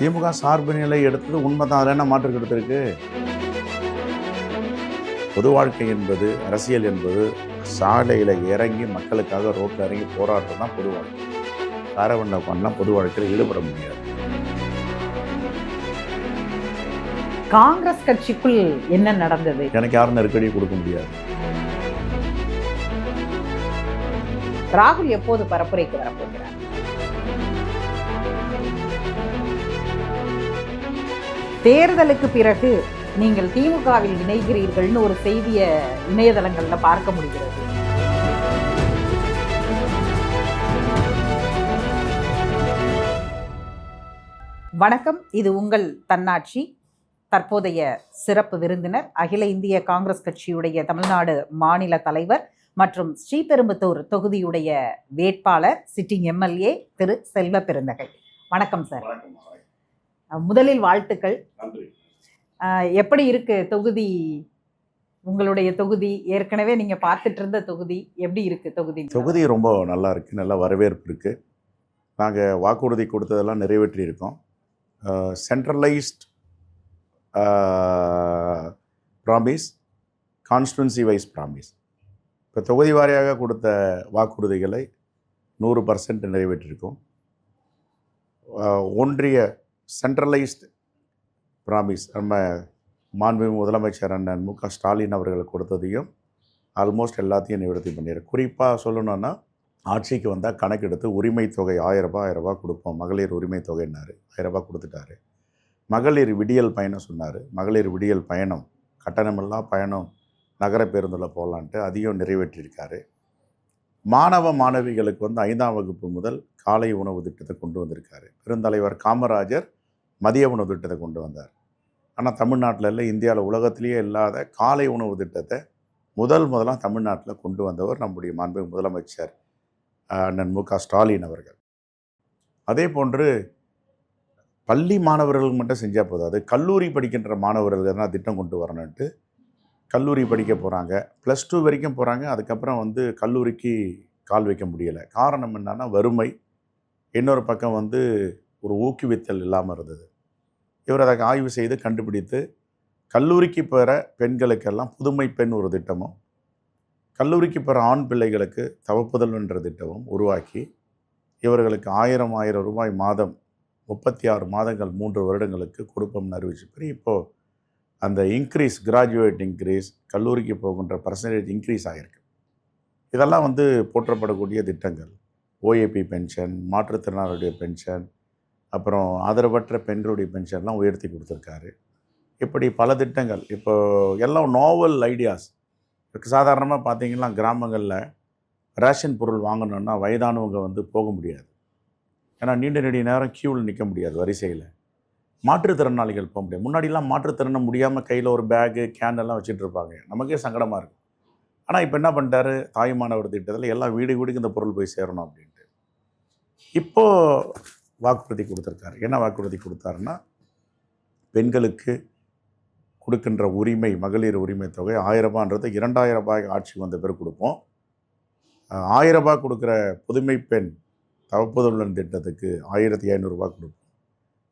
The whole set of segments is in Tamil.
திமுக சார்பு நிலை எடுத்தது உண்மைதான். அதில் என்ன மாற்று கருத்து இருக்கு? பொது வாழ்க்கை என்பது, அரசியல் என்பது சாலையில் இறங்கி மக்களுக்காக ரோட்டில் இறங்கி போராட்டம் தான் பொது வாழ்க்கை. காரவண்ண பண்ணலாம் பொது வாழ்க்கையில் ஈடுபட முடியாது. காங்கிரஸ் கட்சிக்குள் என்ன நடந்தது? எனக்கு யாரும் நெருக்கடி கொடுக்க முடியாது. ராகுல் எப்போது பரப்புரைக்கு வரப்போகிறார்? தேர்தலுக்கு பிறகு நீங்கள் திமுகவில் இணைகிறீர்கள்னு ஒரு செய்தியை இணையதளங்கள்ல பார்க்க முடிகிறது. வணக்கம், இது உங்கள் தன்னாட்சி. தற்போதைய சிறப்பு விருந்தினர் அகில இந்திய காங்கிரஸ் கட்சியுடைய தமிழ்நாடு மாநில தலைவர் மற்றும் ஸ்ரீபெரும்புத்தூர் தொகுதியுடைய வேட்பாளர் சிட்டிங் எம்எல்ஏ திரு செல்வ பெருந்தகை. வணக்கம் சார். முதலில் வாழ்த்துக்கள். எப்படி இருக்கு தொகுதி? உங்களுடைய தொகுதி ஏற்கனவே நீங்க பார்த்துட்டு இருந்த தொகுதி எப்படி இருக்கு? தொகுதி ரொம்ப நல்லா இருக்கு, நல்ல வரவேற்பு இருக்கு. நாங்கள் வாக்குறுதி கொடுத்ததெல்லாம் நிறைவேற்றி இருக்கோம். Centralized promise, constituency wise promise. இப்போ தொகுதி வாரியாக கொடுத்த வாக்குறுதிகளை 100% நிறைவேற்றியிருக்கோம். ஒன்றிய சென்ட்ரலைஸ்ட் ப்ராமிஸ் நம்ம மாண்புமிகு முதலமைச்சர் அண்ணன் மு க ஸ்டாலின் அவர்கள் கொடுத்ததையும் ஆல்மோஸ்ட் எல்லாத்தையும் நிவர்த்தி பண்ணிடுறேன். குறிப்பாக சொல்லணுன்னா, ஆட்சிக்கு வந்தால் கணக்கெடுத்து உரிமை தொகை 1000 ரூபா கொடுப்போம், மகளிர் உரிமை தொகைன்னாரு. 1000 ரூபா கொடுத்துட்டாரு. மகளிர் விடியல் பயணம் சொன்னார். மகளிர் விடியல் பயணம், கட்டணமெல்லாம் பயணம் நகர பேருந்தில் போகலான்ட்டு அதையும் நிறைவேற்றியிருக்காரு. மாணவ மாணவிகளுக்கு 5ஆம் வகுப்பு முதல் காலை உணவு திட்டத்தை கொண்டு வந்திருக்காரு. பெருந்தலைவர் காமராஜர் மதிய உணவு திட்டத்தை கொண்டு வந்தார். ஆனால் தமிழ்நாட்டில் இல்லை, இந்தியாவில் உலகத்திலேயே இல்லாத காலை உணவு திட்டத்தை முதலாக தமிழ்நாட்டில் கொண்டு வந்தவர் நம்முடைய மாண்பு முதலமைச்சர் அண்ணன் மு க ஸ்டாலின் அவர்கள். அதே போன்று பள்ளி மாணவர்களுக்கு மட்டும் செஞ்சால் போதாது, கல்லூரி படிக்கின்ற மாணவர்களுக்கு தான் திட்டம் கொண்டு வரணுன்ட்டு கல்லூரி படிக்க போகிறாங்க. +2 வரைக்கும் போகிறாங்க. அதுக்கப்புறம் கல்லூரிக்கு கால் வைக்க முடியலை. காரணம் என்னன்னா வறுமை, இன்னொரு பக்கம் ஒரு ஊக்குவித்தல் இல்லாமல் இருந்தது. இவர் அதை ஆய்வு செய்து கண்டுபிடித்து கல்லூரிக்கு போகிற பெண்களுக்கெல்லாம் புதுமை பெண் ஒரு திட்டமும், கல்லூரிக்கு போகிற ஆண் பிள்ளைகளுக்கு தவப்புதல் என்ற திட்டமும் உருவாக்கி இவர்களுக்கு 1000 ரூபாய் மாதம் 36 மாதங்கள் 3 வருடங்களுக்கு கொடுப்போம்னு அறிவிச்சு, இப்போது அந்த இன்க்ரீஸ், கிராஜுவேட் இன்க்ரீஸ், கல்லூரிக்கு போகின்ற பர்சன்டேஜ் இன்க்ரீஸ் ஆகிருக்கு. இதெல்லாம் போற்றப்படக்கூடிய திட்டங்கள். ஓஏபி பென்ஷன், மாற்றுத்திறனாளருடைய பென்ஷன், அப்புறம் ஆதரவற்ற பெண்களுடைய பென்ஷன்லாம் உயர்த்தி கொடுத்துருக்காரு. இப்படி பல திட்டங்கள். இப்போ எல்லாம் நோவல் ஐடியாஸ். சாதாரணமாக பார்த்தீங்கன்னா கிராமங்களில் ரேஷன் பொருள் வாங்கணுன்னா வயதானவங்க போக முடியாது. ஏன்னா நீண்ட நெடிய நேரம் க்யூவில் நிற்க முடியாது வரிசையில். மாற்றுத்திறனாளிகள் போக முடியாது. முன்னாடிலாம் மாற்றுத்திறனை முடியாமல் கையில் ஒரு பேகு, கேன் வச்சுட்டு இருப்பாங்க. நமக்கே சங்கடமாக இருக்கும். ஆனால் இப்போ என்ன பண்ணிட்டாரு, தாயுமானவர் திட்டத்தில் எல்லாம் வீடு வீடுக்கு இந்த பொருள் போய் சேரணும் அப்படின்ட்டு இப்போது வாக்குறுதி கொடுத்துருக்காரு. என்ன வாக்குறுதி கொடுத்தாருன்னா, பெண்களுக்கு கொடுக்கின்ற உரிமை, மகளிர் உரிமை தொகை 1000 ரூபான்றது 2000 ரூபாய் ஆட்சிக்கு வந்த பிறகு கொடுப்போம். 1000 ரூபாய் கொடுக்குற புதுமை பெண் தவப்புதல் திட்டத்துக்கு 1500 ரூபாய் கொடுப்போம்.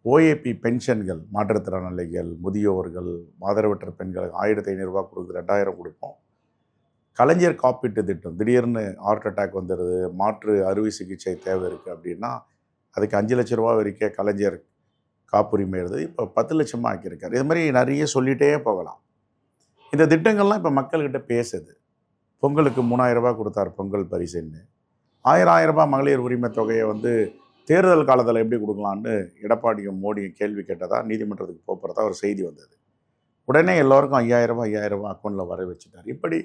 ஓஏபி பென்ஷன்கள், மாற்றுத்திறனாளிகள், முதியோர்கள், ஆதரவற்ற பெண்களுக்கு 1500 ரூபாய் கொடுக்குற 2000 கொடுப்போம். கலைஞர் காப்பீட்டு திட்டம், திடீர்னு ஹார்ட் அட்டாக் வந்துடுது, மாற்று அறுவை சிகிச்சை தேவை இருக்குது அப்படின்னா அதுக்கு 5 லட்ச ரூபா வரைக்கும் கலைஞர் காப்புரிமை இருந்தது, இப்போ 10 லட்சமாக ஆக்கியிருக்காரு. இது மாதிரி நிறைய சொல்லிகிட்டே போகலாம். இந்த திட்டங்கள்லாம் இப்போ மக்கள்கிட்ட பேசுது. பொங்கலுக்கு 3000 ரூபாய் கொடுத்தார் பொங்கல் பரிசுன்னு. 1000 ரூபாய் மகளிர் உரிமை தொகையை தேர்தல் காலத்தில் எப்படி கொடுக்கலான்னு எடப்பாடியும் மோடியும் கேள்வி கேட்டதாக நீதிமன்றத்துக்கு போகிறதா ஒரு செய்தி வந்தது. உடனே எல்லோருக்கும் 5000 ரூபாய் அக்கௌண்ட்டில் வர வச்சுட்டார். இப்படி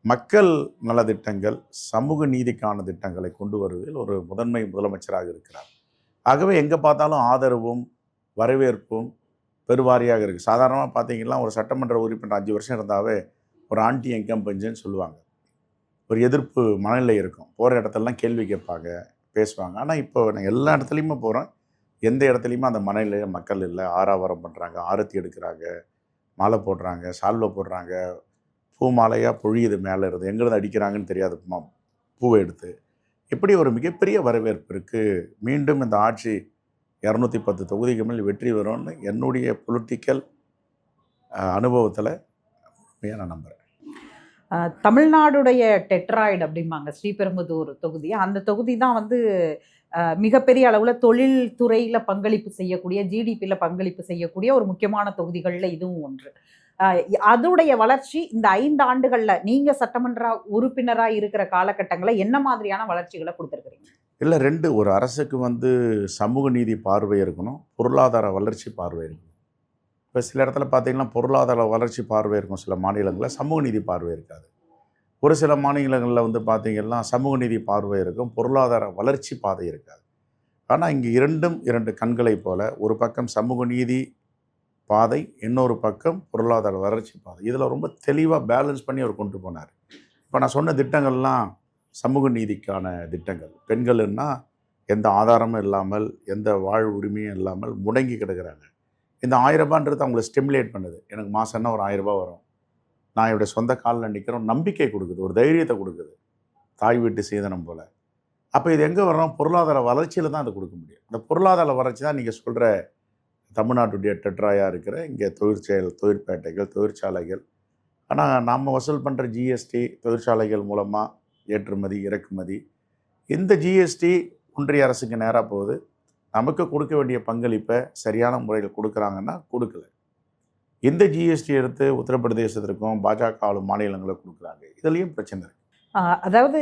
மக்கள் நலத்திட்டங்கள், சமூக நீதிக்கான திட்டங்களை கொண்டு வருவதில் ஒரு முதன்மை முதலமைச்சராக இருக்கிறார். ஆகவே எங்கே பார்த்தாலும் ஆதரவும் வரவேற்பும் பெருவாரியாக இருக்குது. சாதாரணமாக பார்த்தீங்கன்னா ஒரு சட்டமன்ற உறுப்பினர் 5 வருஷம் இருந்தாவே ஒரு ஆன்டி இன்கம்பன்சின்னு சொல்லுவாங்க. ஒரு எதிர்ப்பு மனநிலை இருக்கும். போகிற இடத்துலலாம் கேள்வி கேட்பாங்க, பேசுவாங்க. ஆனால் இப்போ நான் எல்லா இடத்துலையுமே போகிறேன், எந்த இடத்துலையுமே அந்த மனநிலையில் மக்கள் இல்லை. ஆரவாரம் பண்ணுறாங்க, ஆரத்தி எடுக்கிறாங்க, மாலை போடுறாங்க, சால்வை போடுறாங்க, பூ மாலையாக பொழியுது மேலே இருந்து, எங்கேருந்து அடிக்கிறாங்கன்னு தெரியாது பூவை எடுத்து. இப்படி ஒரு மிகப்பெரிய வரவேற்பு இருக்குது. மீண்டும் இந்த ஆட்சி 210 தொகுதிக்கு மேல் வெற்றி வரும்னு என்னுடைய பொலிட்டிக்கல் அனுபவத்தில் நான் நம்புகிறேன். தமிழ்நாடுடைய டெட்ராய்டு அப்படிம்பாங்க ஸ்ரீபெரும்புதூர் தொகுதி. அந்த தொகுதி தான் வந்து மிகப்பெரிய அளவில் தொழில் துறையில் பங்களிப்பு செய்யக்கூடிய, ஜிடிபியில் பங்களிப்பு செய்யக்கூடிய ஒரு முக்கியமான தொகுதிகளில் இதுவும் ஒன்று. அதோடைய வளர்ச்சி இந்த 5 ஆண்டுகளில் நீங்கள் சட்டமன்ற உறுப்பினராக இருக்கிற காலகட்டங்களில் என்ன மாதிரியான வளர்ச்சிகளை கொடுத்துருக்குறீங்க? இல்லை, 2. ஒரு அரசுக்கு வந்து சமூக நீதி பார்வை இருக்கணும், பொருளாதார வளர்ச்சி பார்வை இருக்கணும். இப்போ சில இடத்துல பார்த்தீங்கன்னா பொருளாதார வளர்ச்சி பார்வை இருக்கும், சில மாநிலங்களில் சமூக நீதி பார்வை இருக்காது. ஒரு சில மாநிலங்களில் வந்து பார்த்திங்கன்னா சமூக நீதி பார்வை இருக்கும், பொருளாதார வளர்ச்சி பாதை இருக்காது. ஆனால் இங்கே 2 கண்களை போல, ஒரு பக்கம் சமூக நீதி பாதை, இன்னொரு பக்கம் பொருளாதார வளர்ச்சி பாதை. இதில் ரொம்ப தெளிவாக பேலன்ஸ் பண்ணி அவர் கொண்டு போனார். இப்போ நான் சொன்ன திட்டங்கள்லாம் சமூக நீதிக்கான திட்டங்கள். பெண்கள்னா எந்த ஆதாரமும் இல்லாமல், எந்த வாழ் உரிமையும் இல்லாமல் முடங்கி கிடக்கிறாங்க. இந்த 1000 ரூபான்றது அவங்களை ஸ்டிமுலேட் பண்ணுது. எனக்கு மாதம்னா ஒரு 1000 ரூபா வரும், நான் என்னுடைய சொந்த காலில் நிற்கிறோம், நம்பிக்கை கொடுக்குது, ஒரு தைரியத்தை கொடுக்குது, தாய் வீட்டு சீதனம் போல். அப்போ இது எங்கே வரோம்? பொருளாதார வளர்ச்சியில் தான் அதை கொடுக்க முடியும். அந்த பொருளாதார வளர்ச்சி தான் நீங்கள் சொல்கிற தமிழ்நாட்டுடைய டெட்ராயாக இருக்கிற இங்கே தொழிற்பேட்டைகள், தொழிற்சாலைகள். ஆனால் நாம் வசூல் பண்ணுற ஜிஎஸ்டி தொழிற்சாலைகள் மூலமாக ஏற்றுமதி, இறக்குமதி, இந்த ஜிஎஸ்டி ஒன்றிய அரசுக்கு நேராக போகுது. நமக்கு கொடுக்க வேண்டிய பங்களிப்பை சரியான முறையில் கொடுக்குறாங்கன்னா கொடுக்கல. இந்த ஜிஎஸ்டி எடுத்து உத்தரப்பிரதேசத்திற்கும் பாஜக ஆளும் மாநிலங்களை கொடுக்குறாங்க. இதுலேயும் பிரச்சனை இருக்குது. அதாவது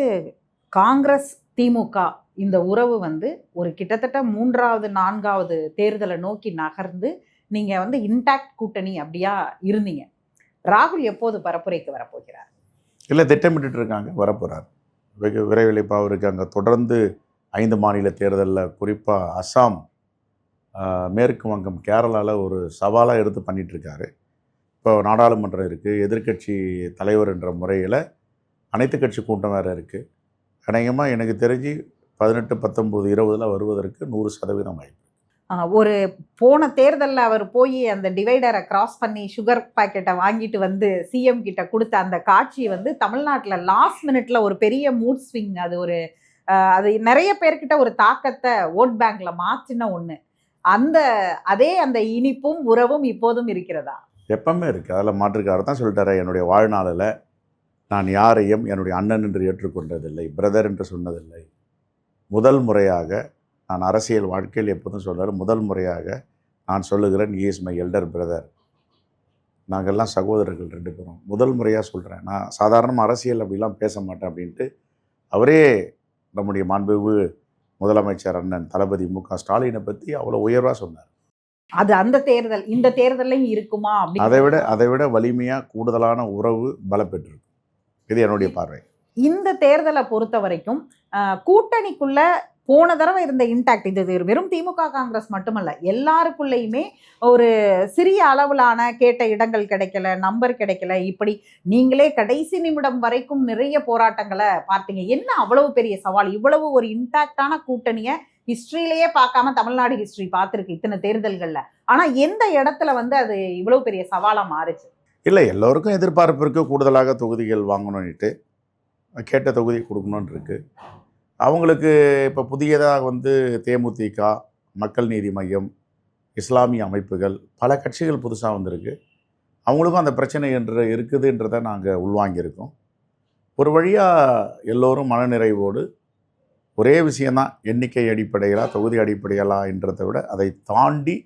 காங்கிரஸ் திமுக இந்த உறவு வந்து ஒரு கிட்டத்தட்ட 3வது 4வது தேர்தலை நோக்கி நகர்ந்து நீங்கள் வந்து இன்டாக்ட் கூட்டணி அப்படியா இருந்தீங்க. ராகுல் எப்போது பரப்புரைக்கு வரப்போகிறார்? இல்லை, திட்டமிட்டு இருக்காங்க, வரப்போகிறார். வெகு விரைவில். இப்போ அவருக்கு அங்கே தொடர்ந்து 5 மாநில தேர்தலில், குறிப்பாக அஸ்ஸாம், மேற்கு வங்கம், கேரளாவில் ஒரு சவாலாக எடுத்து பண்ணிகிட்ருக்காரு. இப்போ நாடாளுமன்றம் இருக்குது, எதிர்க்கட்சி தலைவர் என்ற முறையில் அனைத்து கட்சி கூட்டம் வேறு இருக்குது. அநேகமாக எனக்கு தெரிஞ்சு 18, 19, 20 வருவதற்கு 100% வாய்ப்பு. ஒரு போன தேர்தலில் அவர் போய் அந்த டிவைடரை கிராஸ் பண்ணி சுகர் பாக்கெட்டை வாங்கிட்டு வந்து சிஎம் கிட்ட கொடுத்த அந்த காட்சி வந்து தமிழ்நாட்டில் லாஸ்ட் மினிட்ல ஒரு பெரிய மூட் ஸ்விங். அது நிறைய பேர்கிட்ட ஒரு தாக்கத்தை ஓட் பேங்க்ல மாற்றின ஒன்று. அந்த இனிப்பும் உறவும் இப்போதும் இருக்கிறதா? எப்பவுமே இருக்குது, அதில் மாற்றுக்காரர் தான் சொல்லிட்டாரு. என்னுடைய வாழ்நாளில் நான் யாரையும் என்னுடைய அண்ணன் என்று ஏற்றுக்கொண்டதில்லை, பிரதர் என்று சொன்னதில்லை. முதல் முறையாக நான் அரசியல் வாழ்க்கையில் எப்போதும் சொல்கிறார், முதல் முறையாக நான் சொல்லுகிறேன், he is my elder brother. நாங்கள்லாம் சகோதரர்கள் 2 பேரும். முதல் முறையாக சொல்கிறேன். நான் சாதாரணமாக அரசியல் அப்படிலாம் பேச மாட்டேன் அப்படின்ட்டு அவரே நம்முடைய மாண்புமிகு முதலமைச்சர் அண்ணன் தளபதி மு.க. ஸ்டாலினை பற்றி அவ்வளோ உயர்வாக சொன்னார். அது அந்த தேர்தல் இந்த தேர்தலையும் இருக்குமா? அதை விட வலிமையாக கூடுதலான உறவு பலப்பெற்றிருக்கு. இது என்னுடைய பார்வை. இந்த தேர்தலை பொறுத்த வரைக்கும் கூட்டணிக்குள்ள போன தடவை இருந்த இன்டாக்ட், இது வெறும் திமுக காங்கிரஸ் மட்டுமல்ல, எல்லாருக்குள்ளேயுமே ஒரு சிறிய அளவிலான கேட்ட இடங்கள் கிடைக்கல, நம்பர் கிடைக்கல, இப்படி நீங்களே கடைசி நிமிடம் வரைக்கும் நிறைய போராட்டங்களை பார்த்தீங்க. என்ன அவ்வளவு பெரிய சவால்? இவ்வளவு ஒரு இன்டாக்டான கூட்டணியை ஹிஸ்ட்ரியிலேயே பார்க்காம தமிழ்நாடு ஹிஸ்ட்ரி பார்த்துருக்கு இத்தனை தேர்தல்களில். ஆனால் எந்த இடத்துல வந்து அது இவ்வளவு பெரிய சவாலாக மாறுச்சு? இல்லை, எல்லோருக்கும் எதிர்பார்ப்பு இருக்குது, கூடுதலாக தொகுதிகள் வாங்கணும்னுட்டு, கேட்ட தொகுதி கொடுக்கணுன்னு இருக்குது. அவங்களுக்கு இப்போ புதியதாக வந்து தேமுதிக, மக்கள் நீதி மையம், இஸ்லாமிய அமைப்புகள், பல கட்சிகள் புதுசாக வந்திருக்கு. அவங்களுக்கும் அந்த பிரச்சனை இருக்குதுன்றதை நாங்கள் உள்வாங்கியிருக்கோம். ஒரு வழியாக எல்லோரும் மனநிறைவோடு ஒரே விஷயந்தான், எண்ணிக்கை அடிப்படையிலா தொகுதி அடிப்படையிலா என்றதை விட அதை தாண்டி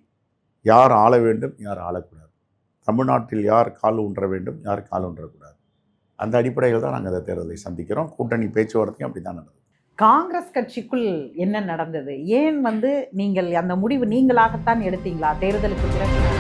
யார் ஆள வேண்டும், யார் ஆளக்கூடாது, தமிழ்நாட்டில் யார் கால் ஊன்ற வேண்டும், யார் கால் ஊன்றக்கூடாது, அந்த அடிப்படையில் தான் நாங்கள் அந்த தேர்தலை சந்திக்கிறோம். கூட்டணி பேச்சுவார்த்தையும் அப்படி தான் நடந்தது. காங்கிரஸ் கட்சிக்குள் என்ன நடந்தது? ஏன் வந்து நீங்கள் அந்த முடிவு நீங்களாகத்தான் எடுத்தீங்களா தேர்தலுக்கு பிறகு?